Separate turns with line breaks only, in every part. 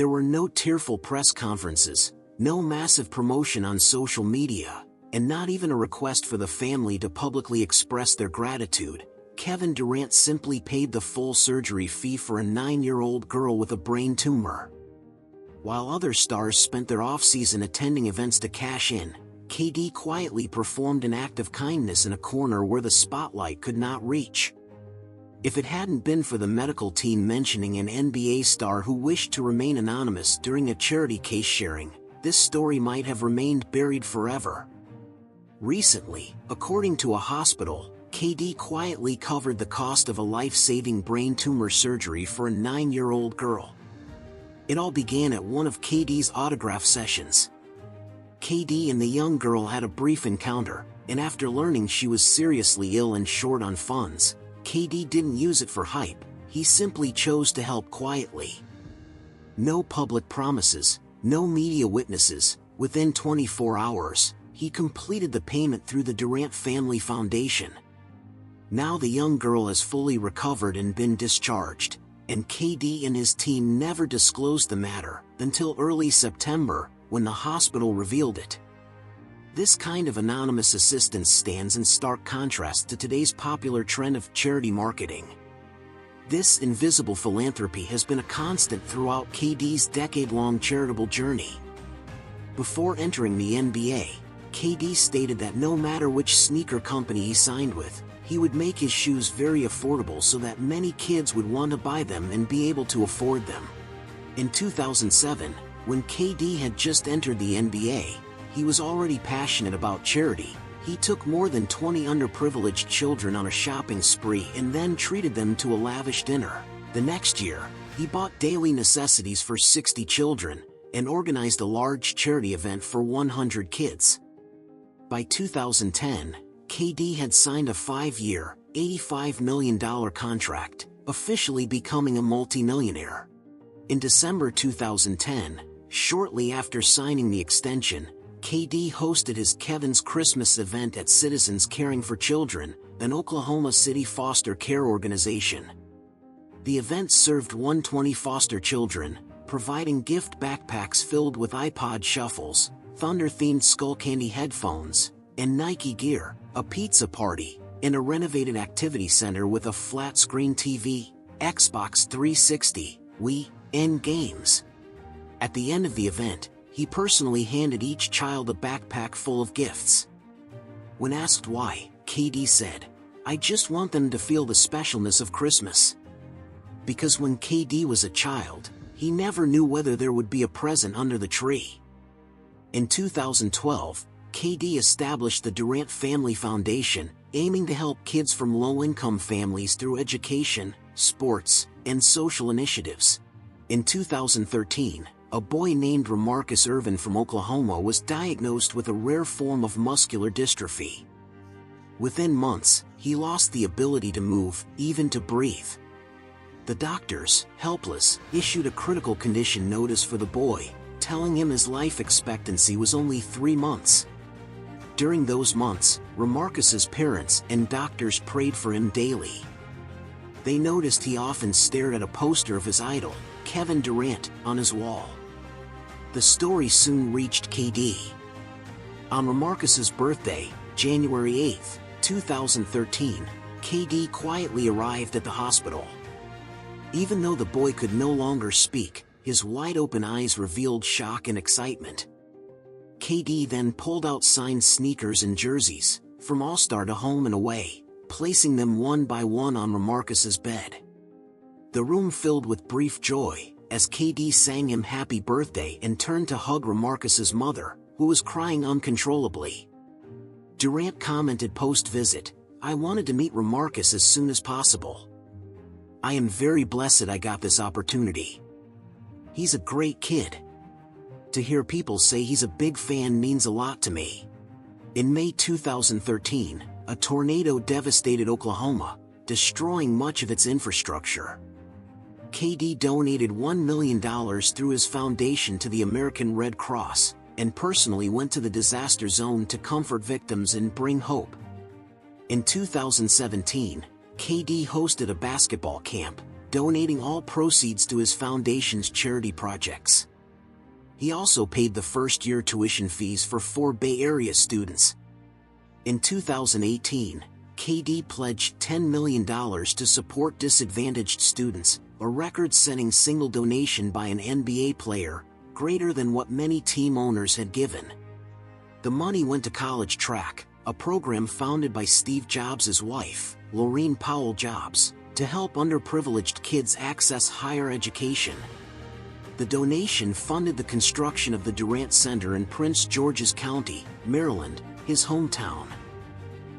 There were no tearful press conferences, no massive promotion on social media, and not even a request for the family to publicly express their gratitude. Kevin Durant simply paid the full surgery fee for a 9-year-old girl with a brain tumor. While other stars spent their offseason attending events to cash in, KD quietly performed an act of kindness in a corner where the spotlight could not reach. If it hadn't been for the medical team mentioning an NBA star who wished to remain anonymous during a charity case sharing, this story might have remained buried forever. Recently, according to a hospital, KD quietly covered the cost of a life-saving brain tumor surgery for a 9-year-old girl. It all began at one of KD's autograph sessions. KD and the young girl had a brief encounter, and after learning she was seriously ill and short on funds, KD didn't use it for hype, he simply chose to help quietly. No public promises, no media witnesses. Within 24 hours, he completed the payment through the Durant Family Foundation. Now the young girl has fully recovered and been discharged, and KD and his team never disclosed the matter until early September, when the hospital revealed it. This kind of anonymous assistance stands in stark contrast to today's popular trend of charity marketing. This invisible philanthropy has been a constant throughout KD's decade-long charitable journey. Before entering the NBA, KD stated that no matter which sneaker company he signed with, he would make his shoes very affordable so that many kids would want to buy them and be able to afford them. In 2007, when KD had just entered the NBA, he was already passionate about charity. He took more than 20 underprivileged children on a shopping spree and then treated them to a lavish dinner. The next year, he bought daily necessities for 60 children and organized a large charity event for 100 kids. By 2010, KD had signed a 5-year, $85 million contract, officially becoming a multimillionaire. In December 2010, shortly after signing the extension, KD hosted his Kevin's Christmas event at Citizens Caring for Children, an Oklahoma City foster care organization. The event served 120 foster children, providing gift backpacks filled with iPod shuffles, Thunder-themed Skullcandy headphones, and Nike gear, a pizza party, and a renovated activity center with a flat-screen TV, Xbox 360, Wii, and games. At the end of the event, he personally handed each child a backpack full of gifts. When asked why, KD said, "I just want them to feel the specialness of Christmas." Because when KD was a child, he never knew whether there would be a present under the tree. In 2012, KD established the Durant Family Foundation, aiming to help kids from low-income families through education, sports, and social initiatives. In 2013, a boy named Ramarcus Irvin from Oklahoma was diagnosed with a rare form of muscular dystrophy. Within months, he lost the ability to move, even to breathe. The doctors, helpless, issued a critical condition notice for the boy, telling him his life expectancy was only 3 months. During those months, Ramarcus's parents and doctors prayed for him daily. They noticed he often stared at a poster of his idol, Kevin Durant, on his wall. The story soon reached KD. On Ramarcus's birthday, January 8, 2013, KD quietly arrived at the hospital. Even though the boy could no longer speak, his wide-open eyes revealed shock and excitement. KD then pulled out signed sneakers and jerseys, from All-Star to home and away, placing them one by one on Ramarcus's bed. The room filled with brief joy, as KD sang him happy birthday and turned to hug Ramarcus's mother, who was crying uncontrollably. Durant commented post-visit, "I wanted to meet Ramarcus as soon as possible. I am very blessed I got this opportunity. He's a great kid. To hear people say he's a big fan means a lot to me." In May 2013, a tornado devastated Oklahoma, destroying much of its infrastructure. KD donated $1 million through his foundation to the American Red Cross, and personally went to the disaster zone to comfort victims and bring hope. In 2017, KD hosted a basketball camp, donating all proceeds to his foundation's charity projects. He also paid the first-year tuition fees for 4 Bay Area students. In 2018, KD pledged $10 million to support disadvantaged students, a record-setting single donation by an NBA player, greater than what many team owners had given. The money went to college track, a program founded by Steve Jobs' wife, Laurene Powell Jobs, to help underprivileged kids access higher education. The donation funded the construction of the Durant Center in Prince George's County, Maryland, his hometown.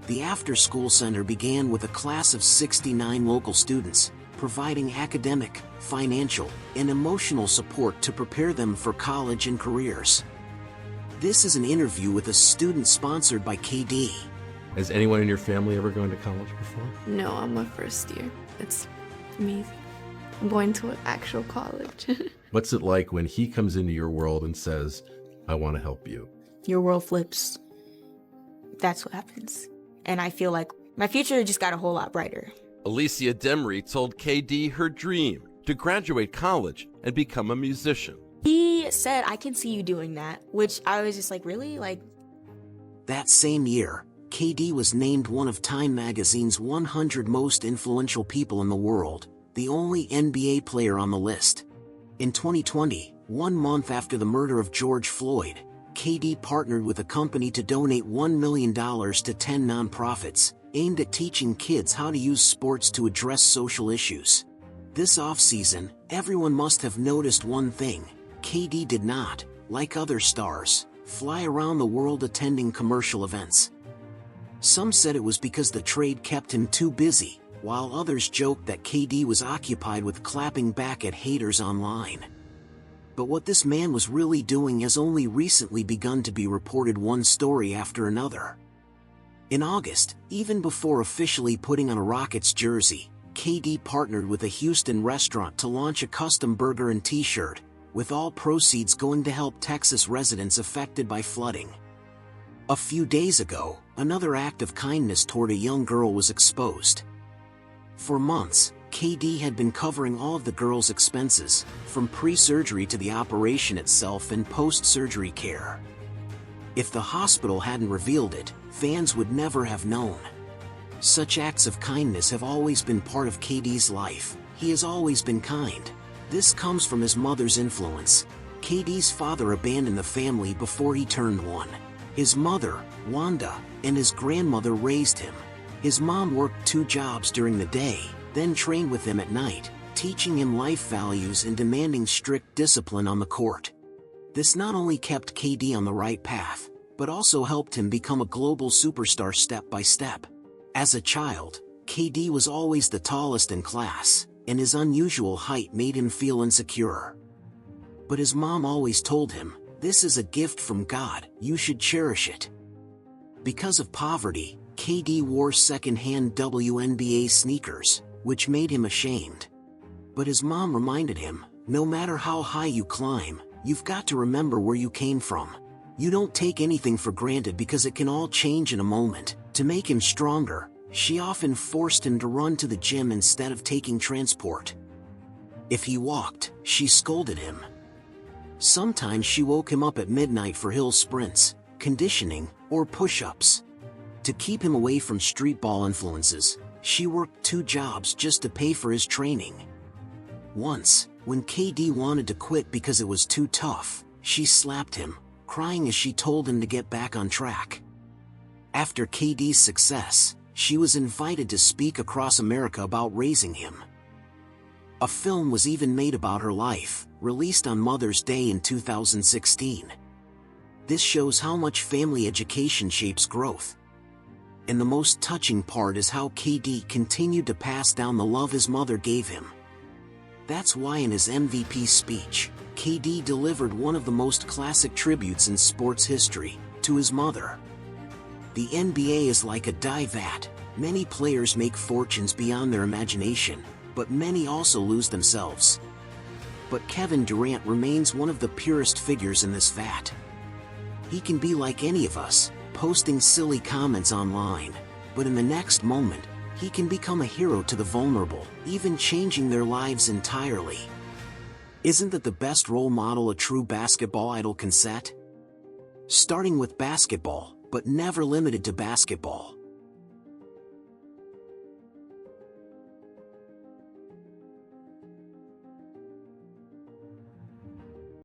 The after-school center began with a class of 69 local students, providing academic, financial, and emotional support to prepare them for college and careers. This is an interview with a student sponsored by KD.
Has anyone in your family ever gone to college before?
No, I'm a first year. It's amazing. I'm going to an actual college.
What's it like when he comes into your world and says, I want to help you?
Your world flips. That's what happens. And I feel like my future just got a whole lot brighter.
Alicia Demery told KD her dream to graduate college and become a musician.
He said, I can see you doing that, which I was just like, really?
That same year, KD was named one of Time magazine's 100 most influential people in the world, the only NBA player on the list. In 2020, 1 month after the murder of George Floyd, KD partnered with a company to donate $1 million to 10 nonprofits, aimed at teaching kids how to use sports to address social issues. This offseason, everyone must have noticed one thing: KD did not, like other stars, fly around the world attending commercial events. Some said it was because the trade kept him too busy, while others joked that KD was occupied with clapping back at haters online. But what this man was really doing has only recently begun to be reported, one story after another. In August, even before officially putting on a Rockets jersey, KD partnered with a Houston restaurant to launch a custom burger and t-shirt, with all proceeds going to help Texas residents affected by flooding. A few days ago, another act of kindness toward a young girl was exposed. For months, KD had been covering all of the girl's expenses, from pre-surgery to the operation itself and post-surgery care. If the hospital hadn't revealed it, fans would never have known. Such acts of kindness have always been part of KD's life. He has always been kind. This comes from his mother's influence. KD's father abandoned the family before he turned 1. His mother, Wanda, and his grandmother raised him. His mom worked 2 jobs during the day, then trained with him at night, teaching him life values and demanding strict discipline on the court. This not only kept KD on the right path, but also helped him become a global superstar step by step. As a child, KD was always the tallest in class, and his unusual height made him feel insecure. But his mom always told him, "This is a gift from God, you should cherish it." Because of poverty, KD wore second-hand WNBA sneakers, which made him ashamed. But his mom reminded him, "No matter how high you climb, you've got to remember where you came from. You don't take anything for granted because it can all change in a moment." To make him stronger, she often forced him to run to the gym instead of taking transport. If he walked, she scolded him. Sometimes she woke him up at midnight for hill sprints, conditioning, or push-ups. To keep him away from street ball influences, she worked 2 jobs just to pay for his training. Once, when KD wanted to quit because it was too tough, she slapped him, crying as she told him to get back on track. After KD's success, she was invited to speak across America about raising him. A film was even made about her life, released on Mother's Day in 2016. This shows how much family education shapes growth. And the most touching part is how KD continued to pass down the love his mother gave him. That's why in his MVP speech, KD delivered one of the most classic tributes in sports history, to his mother. The NBA is like a dye vat. Many players make fortunes beyond their imagination, but many also lose themselves. But Kevin Durant remains one of the purest figures in this vat. He can be like any of us, posting silly comments online, but in the next moment, he can become a hero to the vulnerable, even changing their lives entirely. Isn't that the best role model a true basketball idol can set? Starting with basketball, but never limited to basketball.